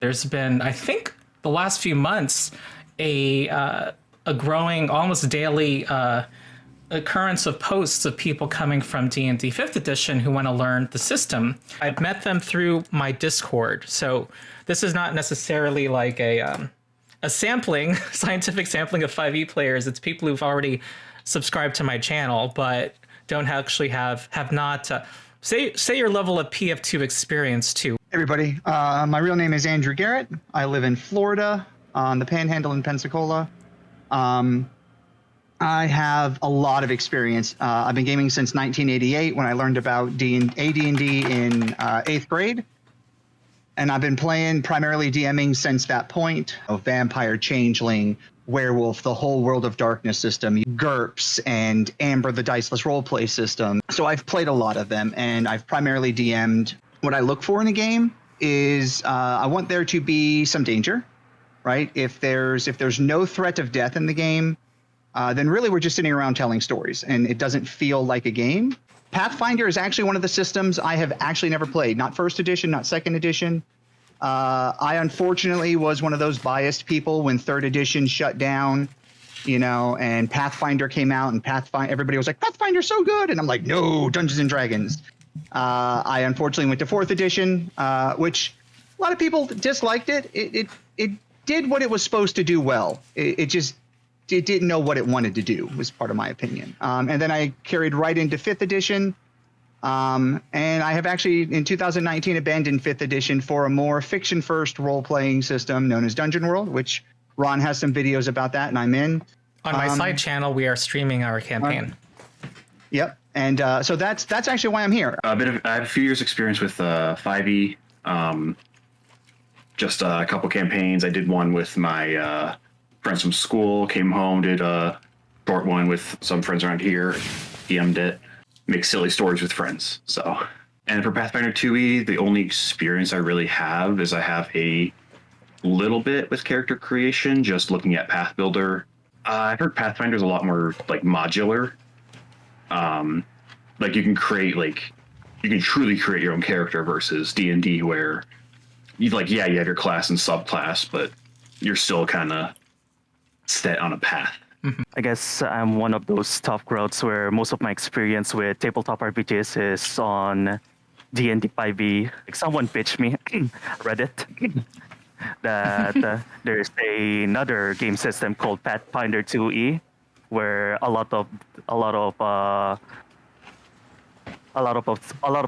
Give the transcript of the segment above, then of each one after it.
There's been, I think, the last few months, a growing, almost daily occurrence of posts of people coming from D&D 5th edition who want to learn the system. I've met them through my Discord, so this is not necessarily like a sampling, scientific sampling of 5e players. It's people who've already subscribed to my channel, but don't actually have not say your level of PF2 experience too. Hey everybody, my real name is Andrew Garrett. I live in Florida on the Panhandle in Pensacola. I have a lot of experience. I've been gaming since 1988 when I learned about AD&D in 8th grade. And I've been playing primarily DMing since that point. Vampire, Changeling, Werewolf, the whole World of Darkness system, GURPS, and Amber, the Diceless Roleplay system. So I've played a lot of them, and I've primarily DM'd. What I look for in a game is I want there to be some danger, right? If there's no threat of death in the game, then really we're just sitting around telling stories, and it doesn't feel like a game. Pathfinder is actually one of the systems I have actually never played. Not first edition, not second edition. I unfortunately was one of those biased people when third edition shut down, and Pathfinder came out, and everybody was like, Pathfinder's so good, and I'm like, no, Dungeons and Dragons. I unfortunately went to fourth edition, which a lot of people disliked it. It did what it was supposed to do well. It didn't know what it wanted to do, was part of my opinion. And then I carried right into 5th edition. And I have actually, in 2019, abandoned 5th edition for a more fiction-first role-playing system known as Dungeon World, which Ron has some videos about that, and I'm in. On my side channel, we are streaming our campaign. Yep. And so that's actually why I'm here. I have a few years experience with 5e. Just a couple campaigns. I did one with my friends from school, came home, did a short one with some friends around here, DM'd it, make silly stories with friends. So, and for Pathfinder 2e, the only experience I really have is I have a little bit with character creation, just looking at Path Builder. I've heard Pathfinder's a lot more like modular. Like you can truly create your own character versus D&D where you have your class and subclass, but you're still kind of set on a path. Mm-hmm. I guess I'm one of those tough crowds where most of my experience with tabletop RPGs is on D&D 5e. Like someone pitched me, Reddit, that there's another game system called Pathfinder 2e, where a lot of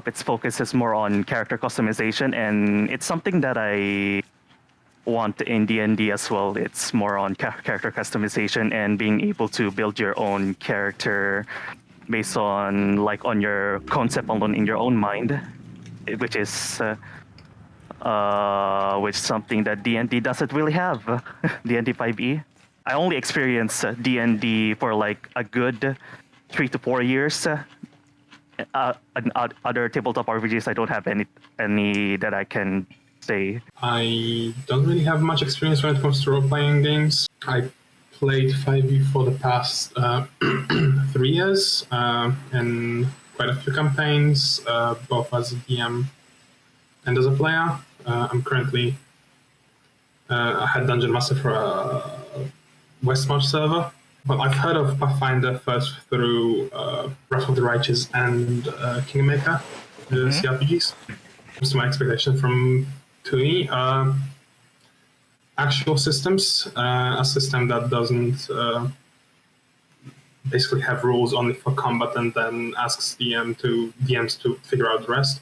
its focus is more on character customization, and it's something that I want in D&D as well. It's more on character customization and being able to build your own character based on your concept alone in your own mind, which is something that D&D doesn't really have. D&D 5e. I only experienced D&D for like a good 3 to 4 years. Other tabletop RPGs, I don't have any that I can say. I don't really have much experience when it comes to role-playing games. I played 5e for the past 3 years in quite a few campaigns, both as a DM and as a player. I'm currently a head dungeon master for a Westmarch server. But I've heard of Pathfinder first through Wrath of the Righteous and Kingmaker, the CRPGs. What's my expectation from 2e? Actual systems, a system that doesn't basically have rules only for combat and then asks DMs to figure out the rest.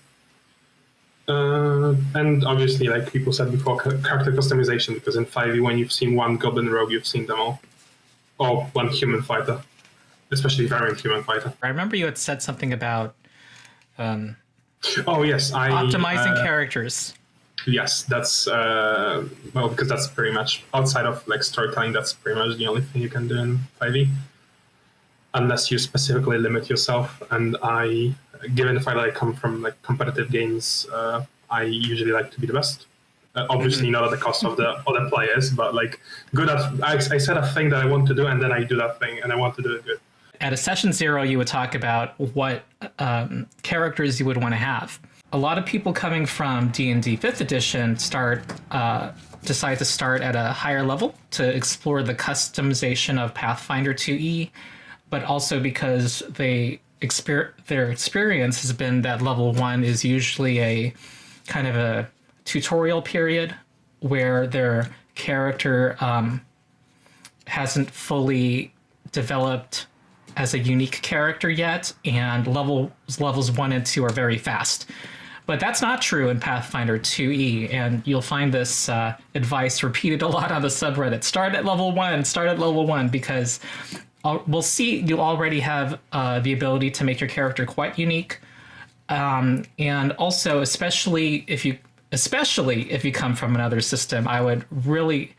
And obviously, like people said before, character customization, because in 5e, when you've seen one Goblin Rogue, you've seen them all. Or one human fighter, especially variant human fighter. I remember you had said something about optimizing characters. Yes, that's because that's pretty much outside of like storytelling. That's pretty much the only thing you can do in 5e, unless you specifically limit yourself. And given the fact that I come from like competitive games, I usually like to be the best. Obviously not at the cost of the other players, but like good at I set a thing that I want to do, and then I do that thing, and I want to do it good. At a session 0, you would talk about what characters you would want to have. a lot of people coming from D&D 5th edition decide to start at a higher level to explore the customization of Pathfinder 2e, but also because their experience has been that level 1 is usually a kind of a tutorial period where their character hasn't fully developed as a unique character yet, and levels 1 and 2 are very fast. But that's not true in Pathfinder 2e, and you'll find this advice repeated a lot on the subreddit. Start at level 1, because we'll see you already have the ability to make your character quite unique. And also, especially if you come from another system, I would really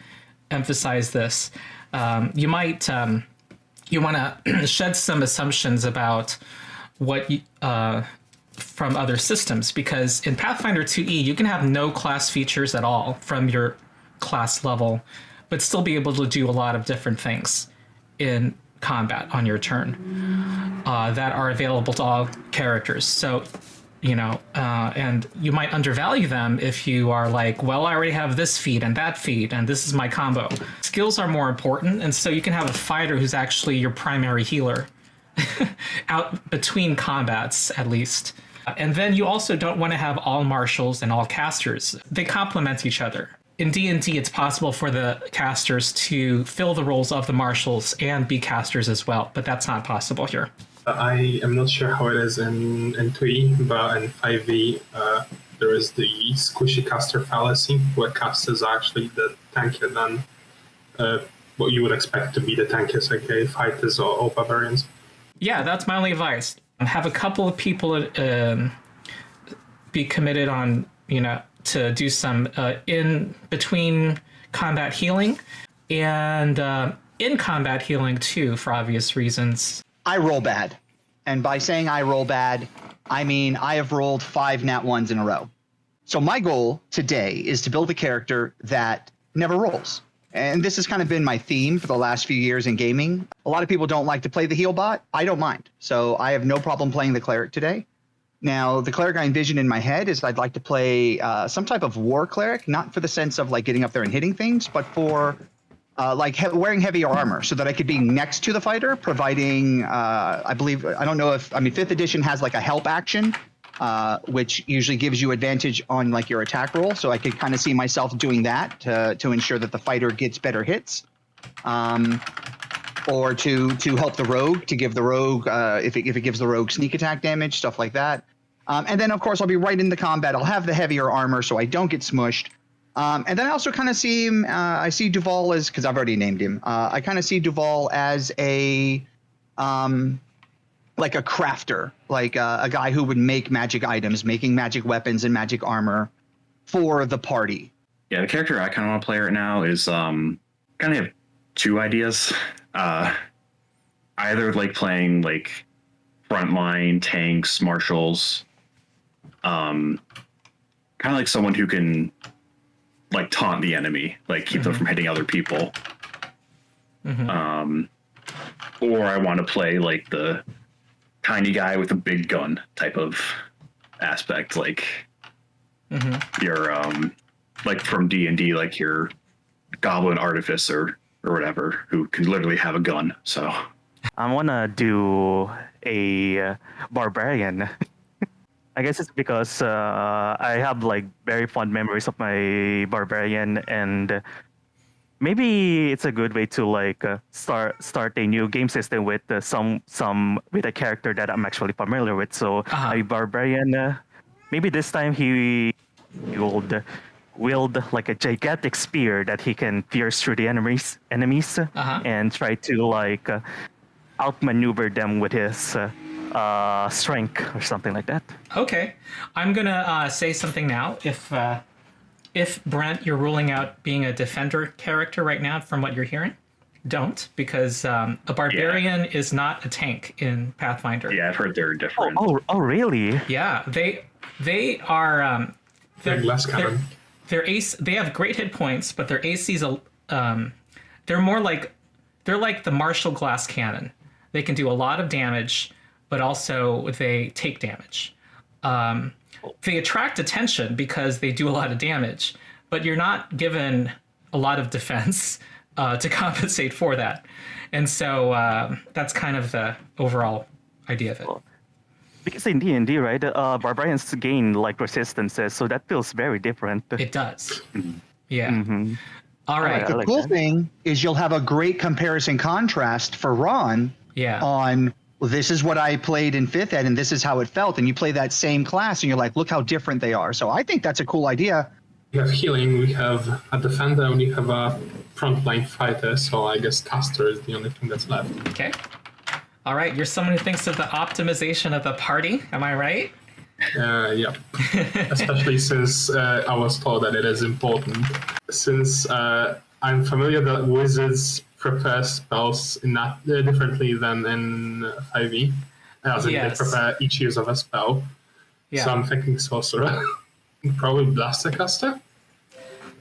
emphasize this. You want to shed some assumptions about what from other systems, because in Pathfinder 2e you can have no class features at all from your class level, but still be able to do a lot of different things in combat on your turn that are available to all characters. So, and you might undervalue them if you are like, well, I already have this feat and that feat, and this is my combo. Skills are more important, and so you can have a fighter who's actually your primary healer out between combats, at least. And then you also don't want to have all marshals and all casters. They complement each other. In D&D, it's possible for the casters to fill the roles of the marshals and be casters as well, but that's not possible here. I am not sure how it is in 2E, but in 5e, there is the squishy caster fallacy, where casters are actually the tankier than what you would expect to be the tankiest, aka fighters or barbarians. Yeah, that's my only advice. Have a couple of people be committed on, to do some in between combat healing and in combat healing too, for obvious reasons. I roll bad. And by saying I roll bad, I mean I have rolled 5 nat 1s in a row. So my goal today is to build a character that never rolls. And this has kind of been my theme for the last few years in gaming. A lot of people don't like to play the heal bot. I don't mind. So I have no problem playing the cleric today. Now, the cleric I envision in my head is I'd like to play some type of war cleric, not for the sense of like getting up there and hitting things, but for wearing heavier armor so that I could be next to the fighter, providing, I don't know if 5th edition has like a help action, which usually gives you advantage on like your attack roll. So I could kind of see myself doing that to ensure that the fighter gets better hits, or to help the rogue, to give the rogue, if it gives the rogue sneak attack damage, stuff like that. And then of course I'll be right in the combat. I'll have the heavier armor so I don't get smushed. And then I also kind of see him, I see Duval as, because I've already named him, I kind of see Duval as a like a crafter, like a guy who would make magic items, making magic weapons and magic armor for the party. Yeah, the character I kind of want to play right now is kind of have 2 ideas. Either like playing like frontline tanks, marshals, kind of like someone who can like taunt the enemy, like keep them from hitting other people. Or I want to play like the tiny guy with a big gun type of aspect, like your like from D&D, like your goblin artificer or whatever, who can literally have a gun. So I want to do a barbarian. I guess it's because I have like very fond memories of my barbarian, and maybe it's a good way to like start a new game system with some with a character that I'm actually familiar with. So a barbarian, maybe this time he would wield like a gigantic spear that he can pierce through the enemies and try to like outmaneuver them with his strength or something like that. Okay, I'm gonna say something now. If Brent, you're ruling out being a defender character right now from what you're hearing, don't, because a barbarian is not a tank in Pathfinder. yeah, I've heard they're different. Oh, really? Yeah, they are. They're less common. Their AC, they have great hit points, but their AC's they're like the Marshall glass cannon. They can do a lot of damage, but also they take damage. They attract attention because they do a lot of damage, but you're not given a lot of defense to compensate for that. And so that's kind of the overall idea of it. Because in D&D, right, barbarians gain like resistances, so that feels very different. It does. Yeah. All right. I The like cool that. thing is you'll have a great comparison contrast for Ron Yeah. on, well, this is what I played in 5th ed and this is how it felt. And you play that same class and you're like, look how different they are. So I think that's a cool idea. We have healing, we have a defender, and we have a frontline fighter, so I guess caster is the only thing that's left. Okay. All right. You're someone who thinks of the optimization of the party. Am I right? Yeah. Especially since I was told that it is important. Since I'm familiar that wizards prepare spells differently than in 5e. As in, Yes. they prepare each use of a spell. Yeah. So I'm thinking sorcerer. Probably blastercaster.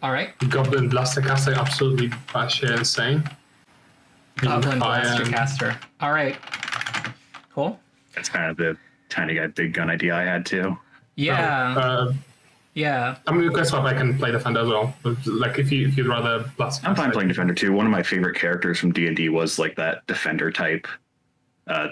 All right. Goblin blastercaster, absolutely batshit insane. Goblin Fire Blaster and- Caster. All right. Cool. That's kind of the tiny guy, big gun idea I had too. Yeah. Yeah. I mean, guess what? I can play defender as well. But, like, if you'd rather blastercaster. I'm fine playing defender too. One of my favorite characters from D&D was like that defender type,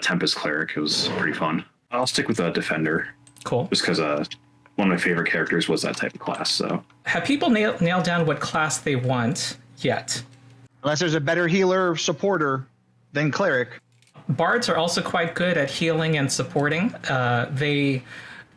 Tempest cleric. It was pretty fun. I'll stick with a defender Cool. just because one of my favorite characters was that type of class. So Have people nailed down what class they want yet? Unless there's a better healer supporter than cleric. Bards are also quite good at healing and supporting. They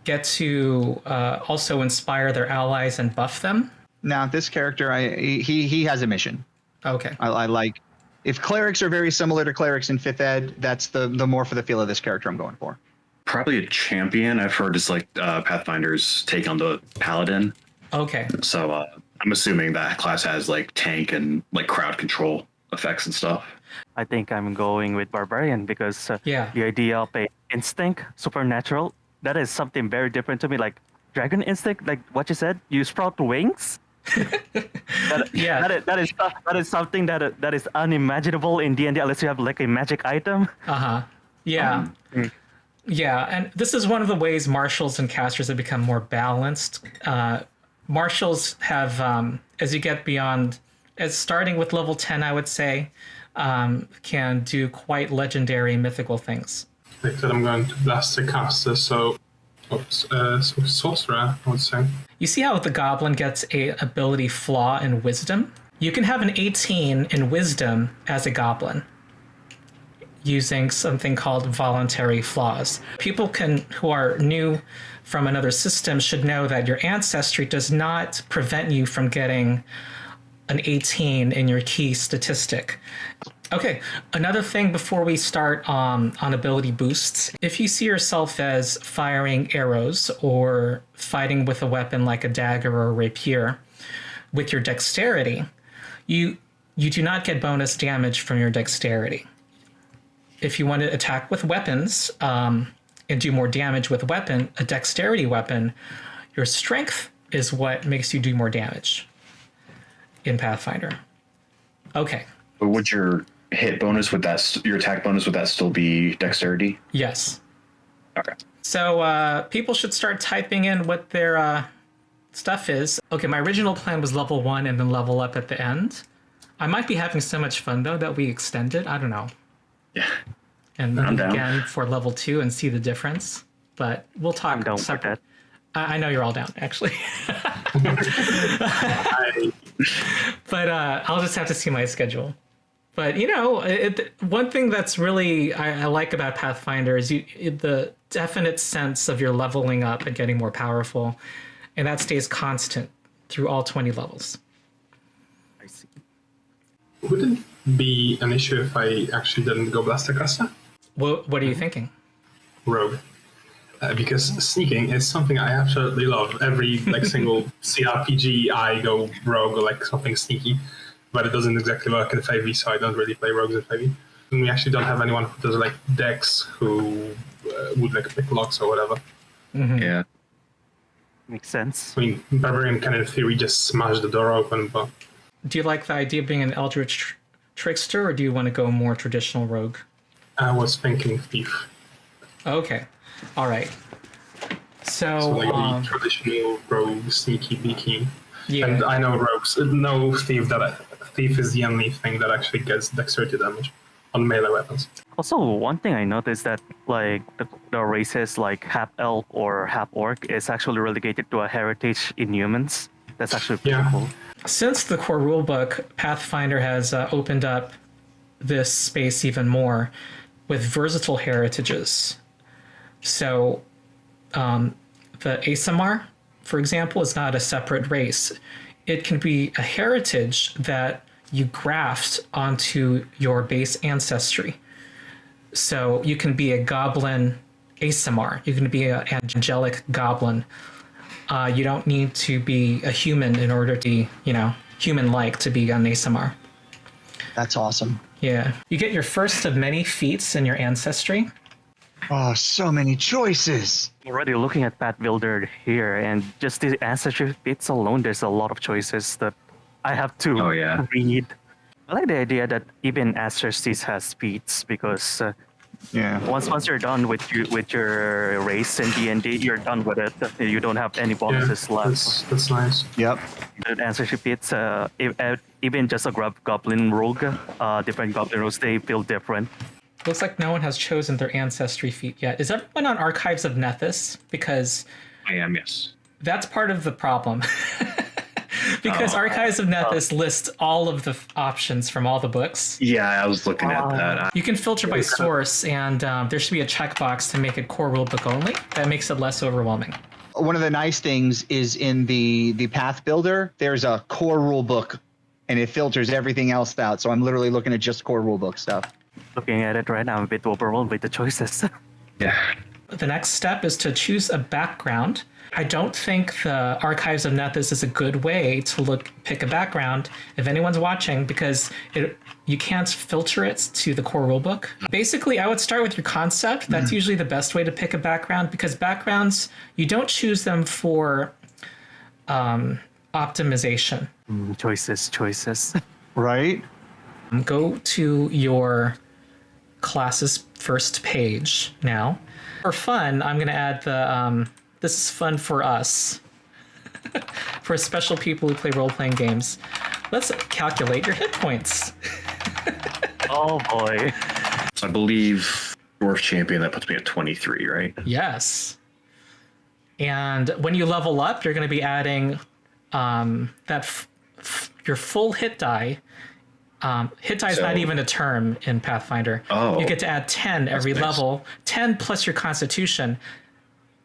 get to also inspire their allies and buff them. Now, this character, he has a mission. Okay. I like, if clerics are very similar to clerics in 5th ed, that's the more for the feel of this character I'm going for. probably a champion. I've heard is like Pathfinder's take on the paladin. Okay. So I'm assuming that class has like tank and like crowd control effects and stuff. I think I'm going with barbarian because Yeah. the idea of a instinct, supernatural, that is something very different to me. Like dragon instinct, like what you said, you sprout wings. Yeah. that is something that is unimaginable in D&D unless you have like a magic item. Uh-huh. Yeah. Yeah, and this is one of the ways martials and casters have become more balanced. Martials have, as you get beyond, as starting with level 10, I would say, can do quite legendary mythical things. Like that, I'm going to blaster caster, so sorcerer, I would say. You see how the goblin gets a ability flaw in wisdom? You can have an 18 in wisdom as a goblin, using something called voluntary flaws. People who are new from another system should know that your ancestry does not prevent you from getting an 18 in your key statistic. Okay, another thing before we start on ability boosts. If you see yourself as firing arrows or fighting with a weapon like a dagger or a rapier with your dexterity, you do not get bonus damage from your dexterity. If you want to attack with weapons and do more damage with a dexterity weapon, your strength is what makes you do more damage in Pathfinder. Okay. But would your hit bonus with that, your attack bonus, would that still be dexterity? Yes. Okay. So people should start typing in what their stuff is. Okay, my original plan was level 1 and then level up at the end. I might be having so much fun, though, that we extended. I don't know. Yeah. And I'm then down. again for level 2 and see the difference. But we'll talk. I'm down for separate. that. I know you're all down, actually. But I'll just have to see my schedule. But, you know, one thing that's really I like about Pathfinder is the definite sense of your leveling up and getting more powerful. And that stays constant through all 20 levels. I see. Wouldn't be an issue if I actually didn't go blaster caster? What are you thinking? Rogue. Because sneaking is something I absolutely love. Every single CRPG I go rogue or like something sneaky, but it doesn't exactly work in 5e, so I don't really play rogues in 5e. And we actually don't have anyone who does like decks who would like pick locks or whatever. Yeah. Makes sense. I mean, barbarian can in theory just smash the door open, but Do you like the idea of being an eldritch trickster, or do you want to go more traditional rogue? I was thinking thief. Okay. All right. So like the traditional rogue, sneaky beaky. yeah. And I know rogues. No thief is the only thing that actually gets dexterity damage on melee weapons. Also, one thing I noticed that like the races like half elf or half orc is actually relegated to a heritage in humans. That's actually pretty cool. Since the core rulebook, Pathfinder has opened up this space even more with versatile heritages. So the Asamar, for example, is not a separate race. It can be a heritage that you graft onto your base ancestry. So you can be a goblin Asamar. You can be an angelic goblin. You don't need to be a human in order to be, human-like to be an Asamar. That's awesome. Yeah. You get your first of many feats in your ancestry. Oh, so many choices. Already looking at Path Builder here, and just the ancestry bits alone, there's a lot of choices that I have to read. I like the idea that even Ancestries has feats because once you're done with your race in D&D, you're done with it. You don't have any bonuses left. That's nice. Yep. The ancestry feats, even just a goblin rogue, different goblin rogues, they feel different. Looks like no one has chosen their ancestry feat yet. Is everyone on Archives of Nethys? Because I am, yes. that's part of the problem. Because Archives of Nethys lists all of the options from all the books. Yeah, I was looking at that. You can filter by source, and there should be a checkbox to make it core rulebook only. That makes it less overwhelming. One of the nice things is in the Path Builder, there's a core rulebook, and it filters everything else out. So I'm literally looking at just core rulebook stuff. Looking at it right now, I'm a bit overwhelmed with the choices. Yeah. The next step is to choose a background. I don't think the Archives of Nethys is a good way to pick a background if anyone's watching, because you can't filter it to the core rulebook. Basically, I would start with your concept. That's usually the best way to pick a background, because backgrounds, you don't choose them for optimization. Choices. Right? Go to your class's first page now. For fun, I'm going to add the this is fun for us. For special people who play role-playing games. Let's calculate your hit points. Oh boy. So I believe Dwarf Champion, that puts me at 23, right? Yes. And when you level up, you're going to be adding your full hit die. Hit die is not even a term in Pathfinder. Oh. You get to add 10 every nice. level. 10 plus your Constitution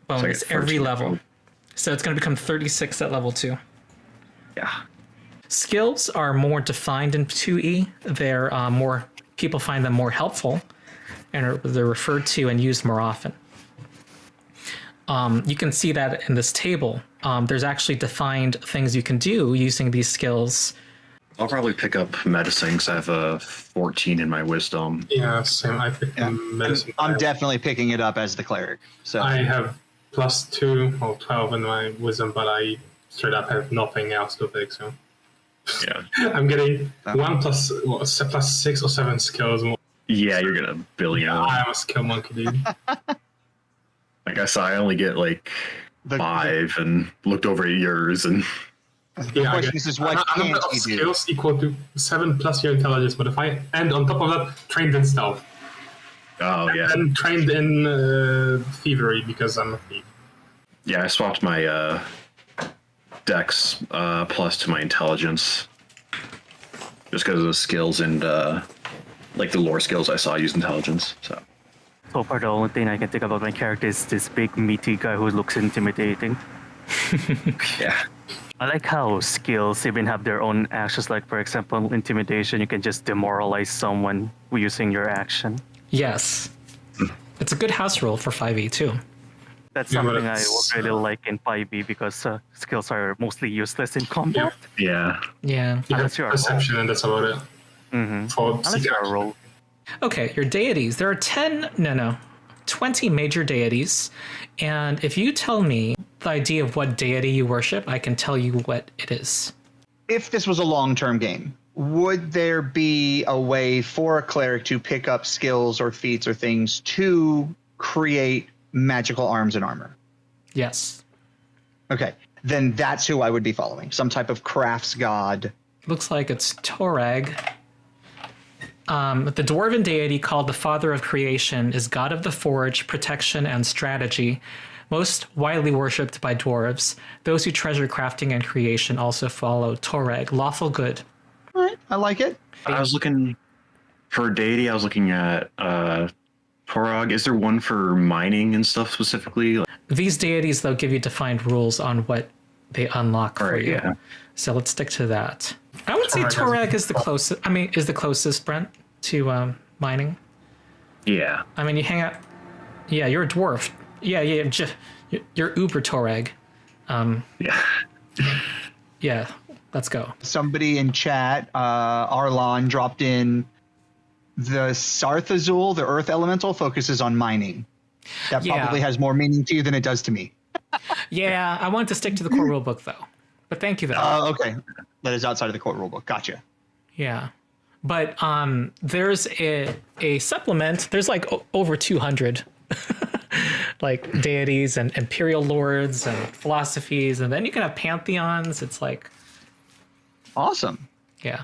bonus every level. So it's going to become 36 at level 2. Yeah. Skills are more defined in 2E. They're people find them more helpful, and they're referred to and used more often. You can see that in this table. There's actually defined things you can do using these skills. I'll probably pick up medicine because I have a 14 in my wisdom. Yeah, same. I picked medicine. I'm definitely picking it up as the cleric. So I have +2 or 12 in my wisdom, but I straight up have nothing else to pick. So Yeah. I'm getting 1 plus 6 or 7 skills. Yeah, you're gonna billion. I am a skill monkey, dude. Like I saw, I only get like 5 and looked over at yours and. the question is what can't number of you do? skills equal to 7 plus your intelligence, but if I and on top of that trained in stealth. Oh yeah. And trained in thievery because I'm a thief. Yeah, I swapped my dex plus to my intelligence just because of the skills and like the lore skills I saw use intelligence. So far, the only thing I can think about my character is this big meaty guy who looks intimidating. yeah. I like how skills even have their own actions. Like, for example, intimidation, you can just demoralize someone using your action. Yes. It's a good house rule for 5e too. That's Yeah, but something I it's, would really like in 5e because skills are mostly useless in combat. Yeah. Yeah. You Unless have you're a perception, and that's about it. Mm-hmm. For Unless you're a rogue. Okay, your deities. There are 20 major deities. And if you tell me the idea of what deity you worship, I can tell you what it is. If this was a long-term game, would there be a way for a cleric to pick up skills or feats or things to create magical arms and armor? Yes. Okay, then that's who I would be following. Some type of crafts god. Looks like it's Torag. The dwarven deity called the Father of Creation is god of the forge, protection, and strategy. Most widely worshipped by dwarves. Those who treasure crafting and creation also follow Torag, lawful good. All right, I like it. I was looking for deity. I was looking at Torog. Is there one for mining and stuff specifically? These deities, though, give you defined rules on what they unlock for Right, you. yeah. So let's stick to that. I would say Torag Torag is the closest. I mean, is the closest, Brent, to mining. Yeah. I mean, you hang out. Yeah, you're a dwarf. Yeah, you're uber Torag. Yeah. Yeah, let's go. Somebody in chat, Arlon, dropped in the Sarthazul, the earth elemental, focuses on mining. That Yeah. probably has more meaning to you than it does to me. Yeah, I wanted to stick to the core rulebook though. But thank you though. Okay. That is outside of the core rulebook. Gotcha. Yeah. But there's a supplement. There's like over 200 like deities and imperial lords and philosophies, and then you can have pantheons. It's like, Awesome. yeah.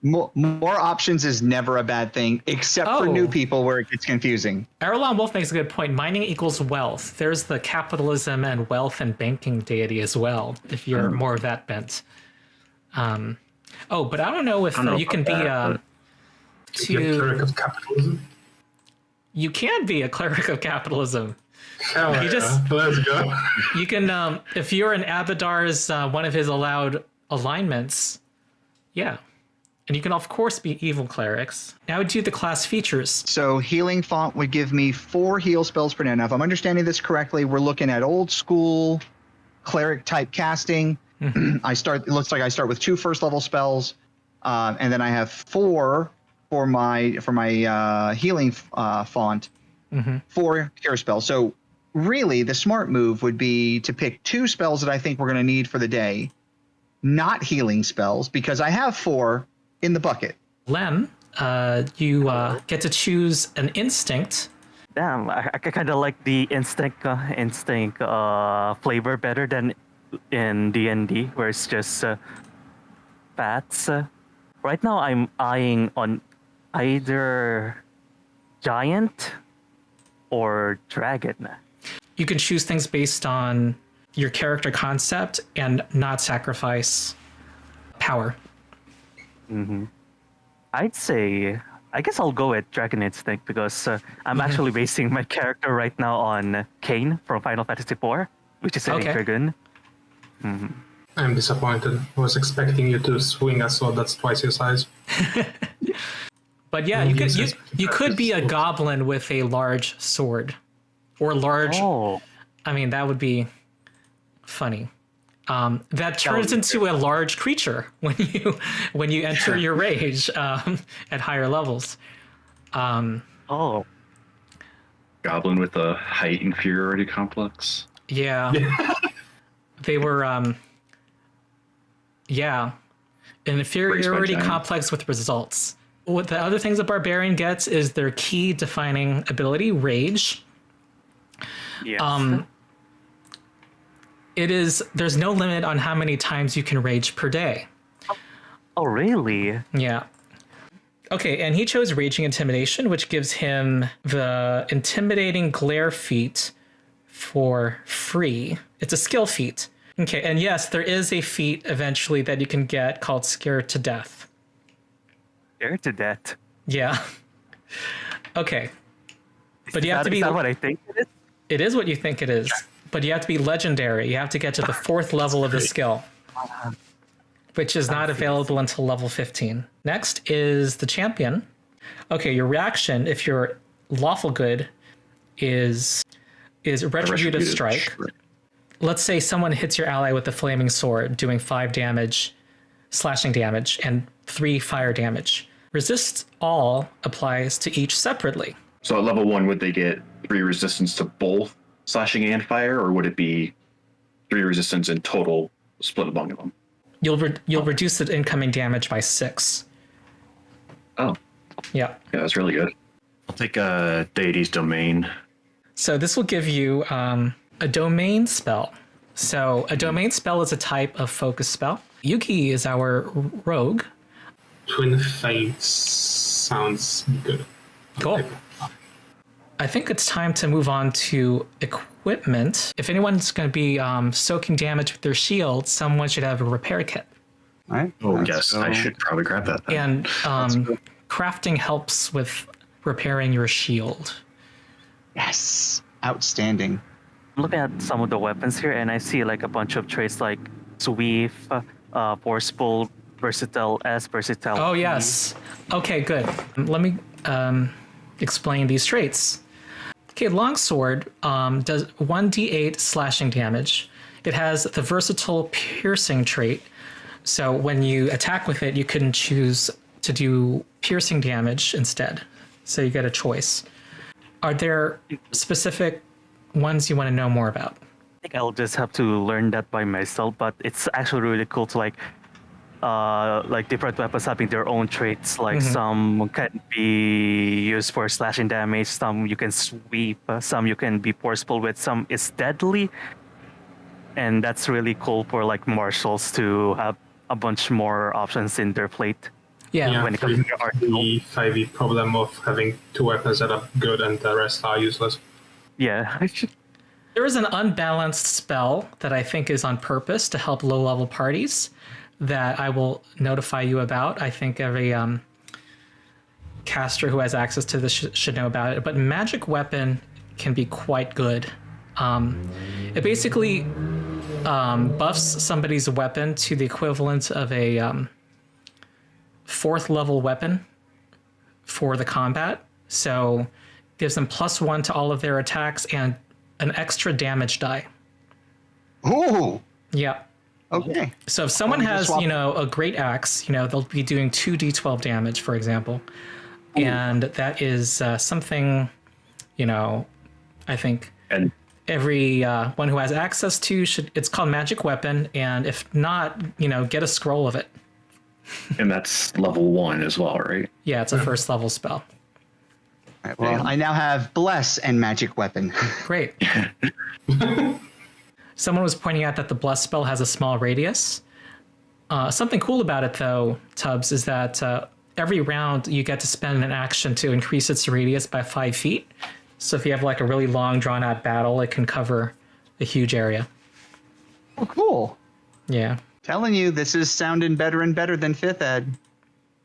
More options is never a bad thing, except for Oh. new people where it gets confusing. Arlon Wolf makes a good point. Mining equals wealth. There's the capitalism and wealth and banking deity as well, if you're more of that bent. But I don't know if you can be You're cleric of capitalism. you can be a cleric of capitalism. Hell You yeah. just- Let's go. You can, if you're in Abadar's one of his allowed alignments, yeah. And you can, of course, be evil clerics. Now we do the class features. So healing font would give me 4 heal spells per day. Now, if I'm understanding this correctly, we're looking at old school cleric type casting. It looks like I start with 2 first level spells, and then I have 4 for my healing font, 4 cure spells. So really, the smart move would be to pick 2 spells that I think we're going to need for the day, not healing spells, because I have 4 in the bucket. Lem, you get to choose an instinct. Damn, I kind of like the instinct flavor better than in D&D, where it's just bats. Right now, I'm eyeing on either giant or dragon. You can choose things based on your character concept and not sacrifice power. I'd say, I guess I'll go with Dragon Instinct because I'm actually basing my character right now on Kain from Final Fantasy IV, which is a Okay. dragon. I'm disappointed. I was expecting you to swing a sword that's twice your size. But yeah, you could be a goblin with a large sword, or large. Oh, I mean, that would be funny. That turns into a large creature when you enter your rage at higher levels. oh, Goblin with a height inferiority complex. Yeah, they were. An inferiority giant. complex with results. What the other things a barbarian gets is their key defining ability, rage. yes. There's no limit on how many times you can rage per day. Oh, really? Yeah. Okay, and he chose Raging Intimidation, which gives him the Intimidating Glare feat for free. It's a skill feat. Okay, and yes, there is a feat eventually that you can get called Scared to Death. Scared to death. Yeah. Okay. But you have to be... Is that what I think it is? It is what you think it is, but you have to be legendary. You have to get to the 4th level of the skill, which is not available until level 15. Next is the champion. Okay, your reaction, if you're lawful good, is retributive strike. Let's say someone hits your ally with a flaming sword, doing 5 damage, slashing damage, and 3 fire damage. Resist all applies to each separately. So at level 1, would they get 3 resistance to both slashing and fire, or would it be 3 resistance in total split among them? You'll reduce the incoming damage by 6. Oh, Yeah. yeah, that's really good. I'll take Deities Domain. So this will give you a domain spell. So a domain spell is a type of focus spell. Yuki is our rogue. Twin Fates sounds good. Cool. I think it's time to move on to equipment. If anyone's going to be soaking damage with their shield, someone should have a repair kit. All right. Oh, let's yes. go. I should probably grab that then. And crafting helps with repairing your shield. Yes. Outstanding. I'm looking at some of the weapons here, and I see like a bunch of traits like sweep, forceful, versatile, versatile. Oh, yes. Okay, good. Let me explain these traits. Okay, longsword does 1d8 slashing damage. It has the versatile piercing trait. So when you attack with it, you can choose to do piercing damage instead. So you get a choice. Are there specific ones you want to know more about? I think I'll just have to learn that by myself, but it's actually really cool to like different weapons having their own traits. Like some can be used for slashing damage, some you can sweep, some you can be forceful with, some is deadly. And that's really cool for like martials to have a bunch more options in their plate. Yeah. When it comes to the arsenal. the 5e problem of having two weapons that are good and the rest are useless. Yeah. There is an unbalanced spell that I think is on purpose to help low-level parties that I will notify you about. I think every caster who has access to this should know about it. But magic weapon can be quite good. It basically buffs somebody's weapon to the equivalent of a 4th level weapon for the combat. So gives them +1 to all of their attacks and an extra damage die. Ooh. Yeah. Okay. So if someone has, a great axe, they'll be doing 2d12 damage, for example. And that is something, I think And every one who has access to it's called magic weapon. And if not, get a scroll of it. that's level 1 as well, right? Yeah, it's a 1st level spell. All right, well, I now have bless and magic weapon. Great. Someone was pointing out that the bless spell has a small radius. Something cool about it, though, Tubbs, is that every round you get to spend an action to increase its radius by 5 feet. So if you have like a really long, drawn-out battle, it can cover a huge area. Oh, cool. Yeah. Telling you, this is sounding better and better than 5th Ed.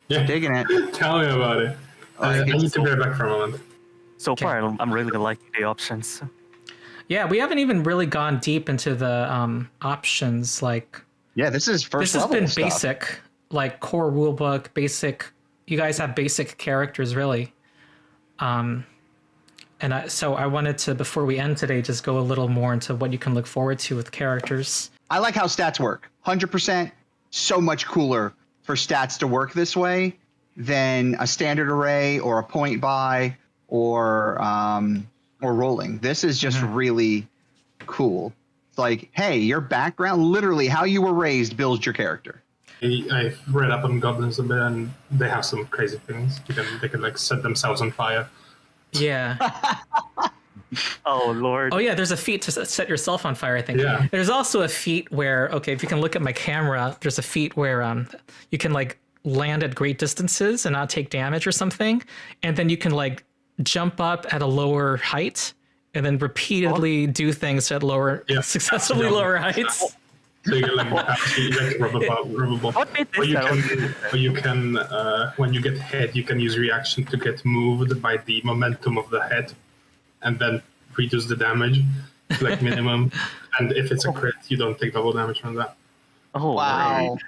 Yeah. Digging it. Tell me about it. I need to be back for a moment. So far, I'm really liking the options. Yeah, we haven't even really gone deep into the options. Like, Yeah, this is first this has level been stuff. basic, like core rulebook, basic. You guys have basic characters, really. So I wanted to, before we end today, just go a little more into what you can look forward to with characters. I like how stats work. 100% so much cooler for stats to work this way than a standard array or a point buy or rolling. This is just really cool. It's like, hey, your background, literally how you were raised, builds your character. I've read up on goblins a bit, and they have some crazy things. They can like set themselves on fire. Yeah. Oh, Lord. Oh, yeah, there's a feat to set yourself on fire, I think. Yeah. There's also a feat where, okay, if you can look at my camera, there's a feat where you can, like, land at great distances and not take damage or something. And then you can, like, jump up at a lower height and then repeatedly do things at successfully lower heights. So you can like rubber ball. What made this Or you can when you get hit, you can use reaction to get moved by the momentum of the head, and then reduce the damage to like minimum. And if it's a crit, you don't take double damage from that. Oh, Wow. right.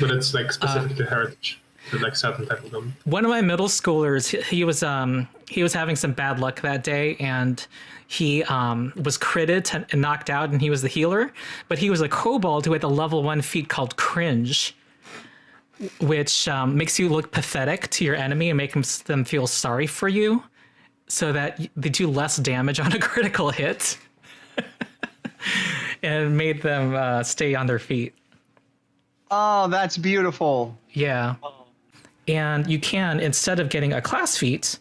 But it's like specific to heritage, to like certain type of them. One of my middle schoolers, he was having some bad luck that day, and he was critted and knocked out, and he was the healer. But he was a kobold who had a level 1 feat called Cringe, which makes you look pathetic to your enemy and make them feel sorry for you, so that they do less damage on a critical hit, and made them stay on their feet. Oh, that's beautiful. Yeah. And you can, instead of getting a class feat,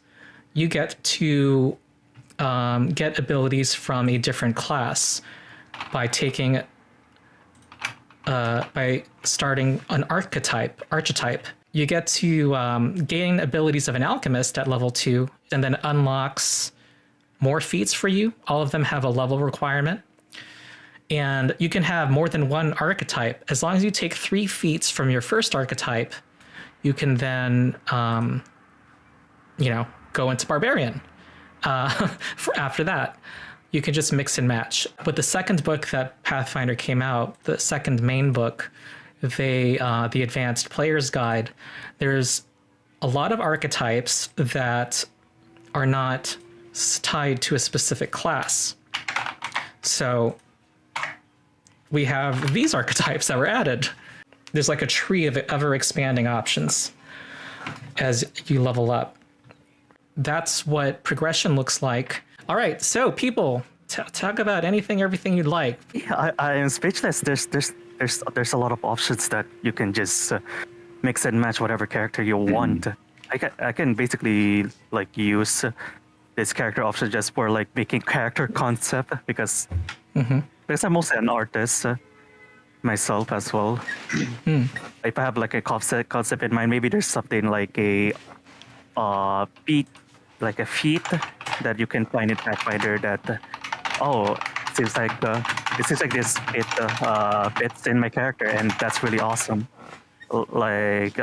you get to get abilities from a different class by taking by starting an archetype. You get to gain abilities of an alchemist at level 2, and then unlocks more feats for you. All of them have a level requirement. And you can have more than one archetype. As long as you take 3 feats from your first archetype, you can then, go into Barbarian. For after that, you can just mix and match. With the second book that Pathfinder came out, the second main book, the Advanced Player's Guide, there's a lot of archetypes that are not tied to a specific class. So we have these archetypes that were added. There's like a tree of ever-expanding options as you level up. That's what progression looks like. All right, so people, talk about everything you'd like. Yeah, I am speechless. There's a lot of options that you can just mix and match whatever character you want. I can basically like use this character option just for like making character concept because I'm mostly an artist myself as well. If I have like a concept in mind, maybe there's something like a feat, like a feat that you can find in Pathfinder that it seems like this fits in my character, and that's really awesome. Like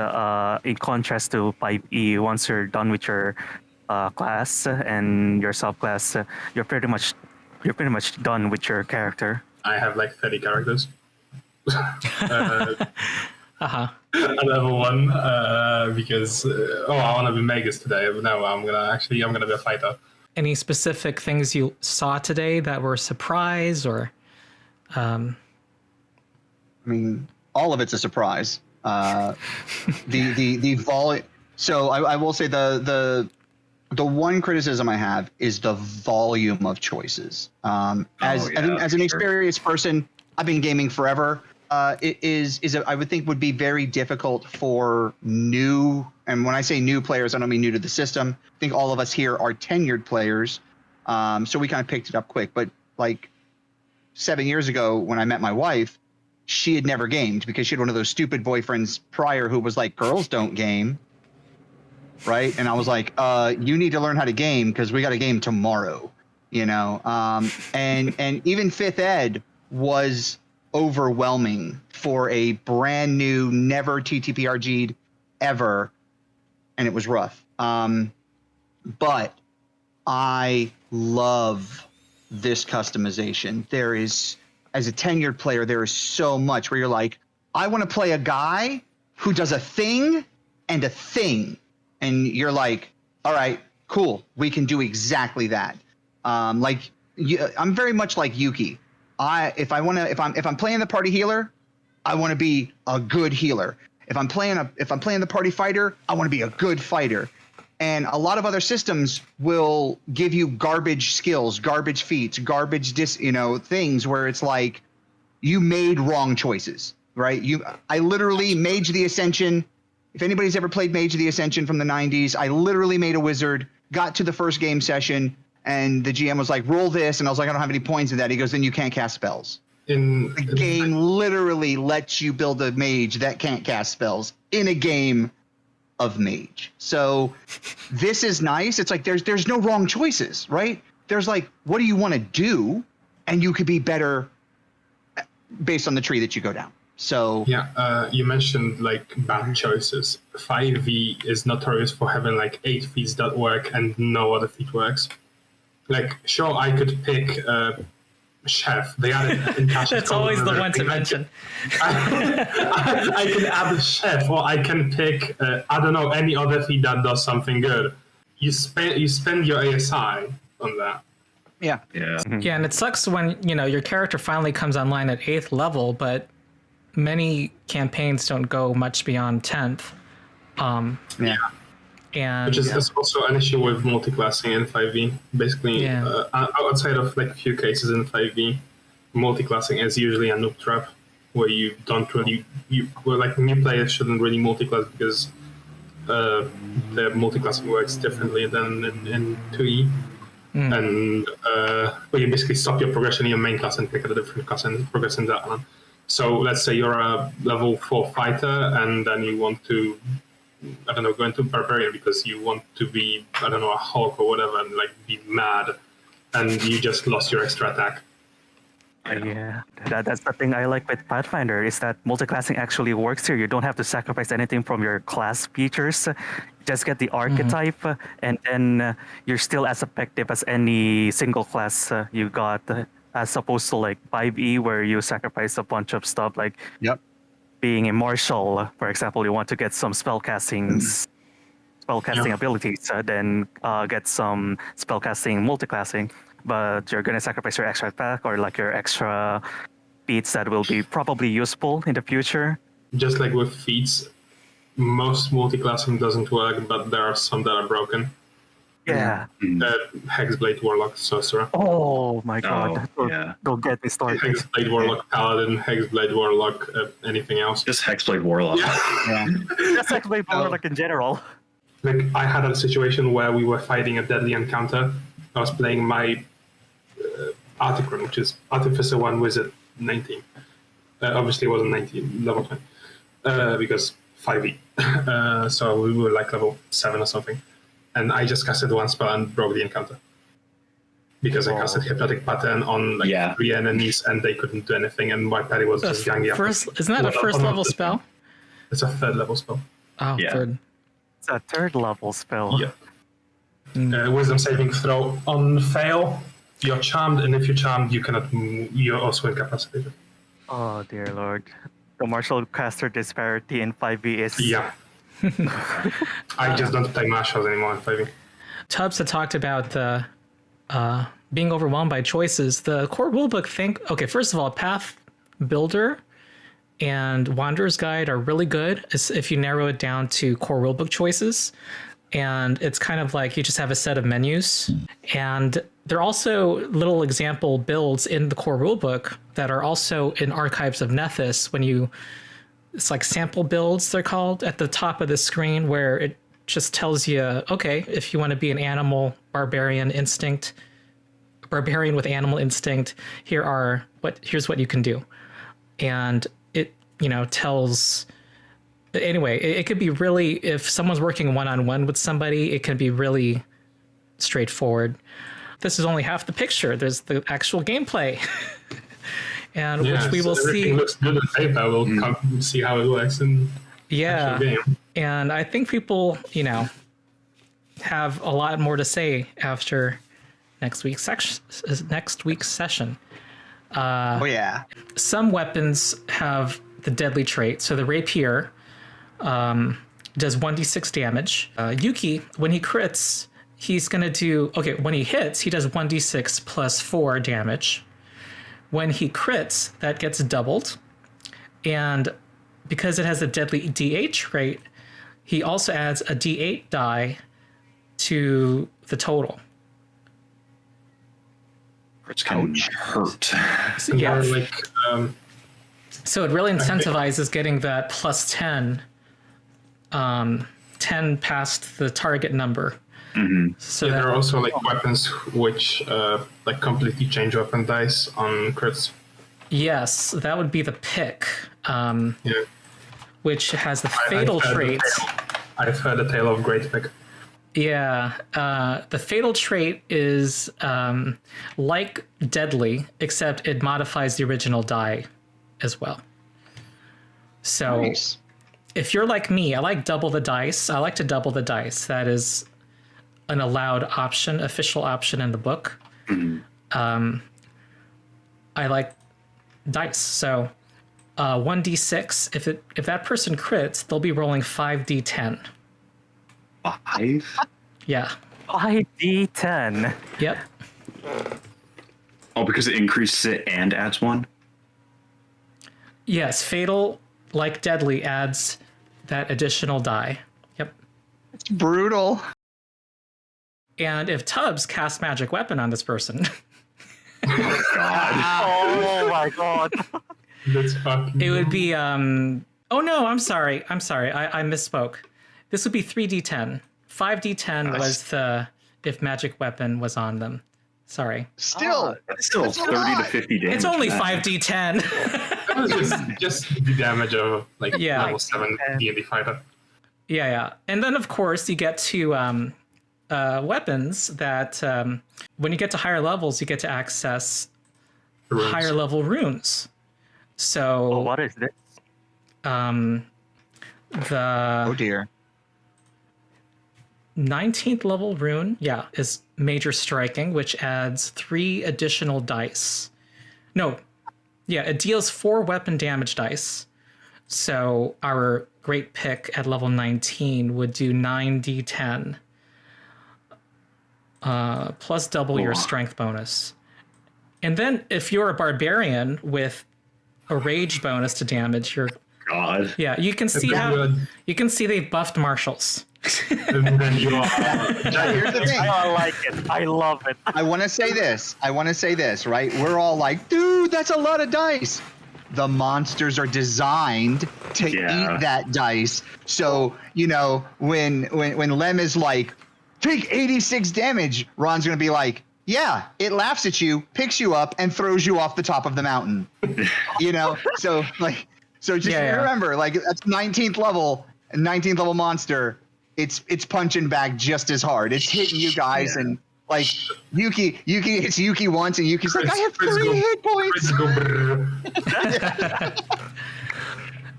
in contrast to 5e, once you're done with your class and your subclass, you're pretty much done with your character. I have like 30 characters. At level 1 because I want to be Magus today. No, I'm gonna be a fighter. Any specific things you saw today that were a surprise or? I mean, all of it's a surprise. The volume. So I will say the one criticism I have is the volume of choices. I think as an experienced person, I've been gaming forever. I would think would be very difficult for new, and when I say new players, I don't mean new to the system. I think all of us here are tenured players, so we kind of picked it up quick. But like 7 years ago, when I met my wife, she had never gamed because she had one of those stupid boyfriends prior who was like, "Girls don't game," right? And I was like, "You need to learn how to game because we got a game tomorrow," And even 5th ed was overwhelming for a brand new, never TTPRG'd ever, and it was rough. But I love this customization. There is, as a tenured player, there is so much where you're like, I want to play a guy who does a thing and a thing, and you're like, all right, cool, we can do exactly that. I'm very much like Yuki. If I'm playing the party healer, I want to be a good healer. If I'm playing the party fighter, I want to be a good fighter. And a lot of other systems will give you garbage skills, garbage feats, garbage things where it's like you made wrong choices, right? I literally Mage the Ascension. If anybody's ever played Mage the Ascension from the 90s, I literally made a wizard, got to the first game session, and the GM was like, roll this. And I was like, I don't have any points in that. He goes, then you can't cast spells. The game literally lets you build a mage that can't cast spells in a game of mage. So this is nice. It's like there's no wrong choices, right? There's like, what do you want to do? And you could be better based on the tree that you go down. So yeah, you mentioned like bad choices. 5e is notorious for having like 8 feats that work and no other feat works. Like, sure, I could pick chef. They added in That's always the one to mention. I can add a chef, or I can pick any other feat that does something good. You spend your ASI on that. Yeah. Yeah, and it sucks when your character finally comes online at 8th level, but many campaigns don't go much beyond 10th. And which is also an issue with multiclassing in 5e. Basically, outside of like a few cases in 5e, multiclassing is usually a noob trap where you don't really new players shouldn't really multiclass because the multiclassing works differently than in 2e. and you basically stop your progression in your main class and pick a different class and progress in that one. So let's say you're a level 4 fighter, and then you want to, I don't know, go into barbarian because you want to be, I don't know, a Hulk or whatever, and like be mad, and you just lost your extra attack. Yeah, that's the thing I like with Pathfinder is that multiclassing actually works here. You don't have to sacrifice anything from your class features. Just get the archetype, and then you're still as effective as any single class you got, as opposed to like 5e where you sacrifice a bunch of stuff like Yep. being a martial, for example. You want to get some spellcasting abilities, then get some spellcasting multiclassing. But you're going to sacrifice your extra attack or like your extra feats that will be probably useful in the future. Just like with feats, most multiclassing doesn't work, but there are some that are broken. Yeah. Hexblade Warlock Sorcerer. Oh my god. yeah. Don't get me started. Hexblade Warlock Paladin, Hexblade Warlock, anything else. Just Hexblade Warlock. Yeah. That's actually Warlock in general. Like, I had a situation where we were fighting a deadly encounter. I was playing my Articron, which is Artificer 1 Wizard 19. Obviously, it wasn't 19, level 20, because 5e. So we were like level 7 or something. And I just casted one spell and broke the encounter. Because I casted Hypnotic Pattern on like 3 enemies, and they couldn't do anything, and my party was just ganging up. Isn't that a first level spell? It's a 3rd level spell. Oh, Yeah. third. It's a 3rd level spell. Yeah. Wisdom saving throw on fail. You're charmed, and if you're charmed, you cannot move. You're also incapacitated. Oh dear lord. The martial caster disparity in 5e is... Yeah. I just don't play martials anymore in 5e. Tubbs had talked about the being overwhelmed by choices. The core rulebook first of all, Path Builder and Wanderer's Guide are really good if you narrow it down to core rulebook choices. And it's kind of like you just have a set of menus. And there are also little example builds in the core rulebook that are also in Archives of Nethys it's like sample builds, they're called, at the top of the screen, where it just tells you, okay, if you want to be an animal barbarian with animal instinct, here's what you can do. And it, tells... Anyway, it could be really, if someone's working one-on-one with somebody, it can be really straightforward. This is only half the picture. There's the actual gameplay. And which we will see. Everything looks good on paper. We'll come see how it works in actual game. And I think people, have a lot more to say after next week's session. Oh yeah. Some weapons have the deadly trait. So the rapier does 1d6 damage. Yuki, when he crits, he's going to do... Okay, when he hits, he does 1d6 plus 4 damage. When he crits, that gets doubled. And because it has a deadly d8 trait, he also adds a d8 die to the total. It's kind of hurt. Yeah. Like, So it really incentivizes getting that plus 10 past the target number. Mm-hmm. So there are also like weapons which like completely change weapon dice on crits. Yes, that would be the pick, which has the fatal trait. I've heard the tale of Great Pick. Yeah, the fatal trait is like deadly, except it modifies the original die as well. So Nice. if you're like me, I like double the dice. I like to double the dice. That is an allowed option, official option in the book. I like dice. So 1d6. If that person crits, they'll be rolling 5d10. 5? Yeah. 5d10. Yep. Oh, because it increases it and adds 1? Yes, fatal, like deadly, adds that additional die. Yep. It's brutal. And if Tubbs casts magic weapon on this person, Oh my god. That's fucking. it would be oh no, I'm sorry. I misspoke. This would be 3d10. 5d10 was the if magic weapon was on them. Sorry. Still, That's still That's a 30 to lot. 50 damage. It's only from that. 5d10. That was just the damage of like Yeah. level 7 D&D fighter. Yeah. And then, of course, you get to weapons that when you get to higher levels, you get to access The runes. higher level runes. So Oh, what is this? the oh dear. 19th level rune, is Major Striking, which adds 3 additional dice. No, it deals 4 weapon damage dice. So our great pick at level 19 would do 9d10, plus double your Cool. strength bonus. And then if you're a barbarian with a rage bonus to damage, God. you can see Good. you can see they've buffed marshals. And then you are. Here's the thing. I like it. I love it. I want to say this, right? We're all like, dude, that's a lot of dice. The monsters are designed to Yeah. eat that dice. So, when Lem is like, take 86 damage, Ron's going to be like, yeah, it laughs at you, picks you up, and throws you off the top of the mountain. So just Yeah. remember, like, that's 19th level monster. It's punching back just as hard. It's hitting you guys, and like Yuki hits Yuki once, and Yuki's like, I have 3 hit points.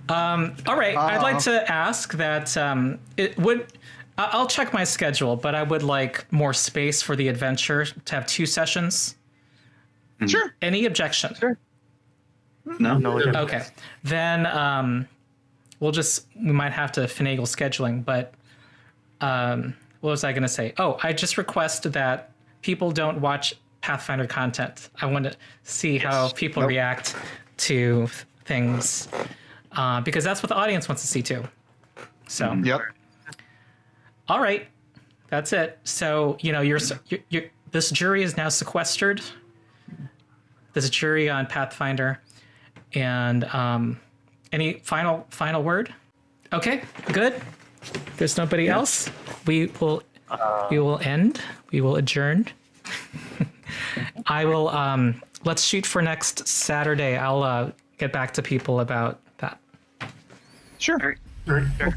All right, I'd like to ask that I'll check my schedule, but I would like more space for the adventure to have 2 sessions. Sure. Any objection? Sure. No? No, Okay, then we might have to finagle scheduling, but what was I going to say? Oh, I just request that people don't watch Pathfinder content. I want to see how people react to things, because that's what the audience wants to see too. So, Yep. all right, that's it. So, you're this jury is now sequestered. There's a jury on Pathfinder, and any final word? Okay, good. There's nobody else. We will end. We will adjourn. I will let's shoot for next Saturday. I'll get back to people about that. Sure. All right.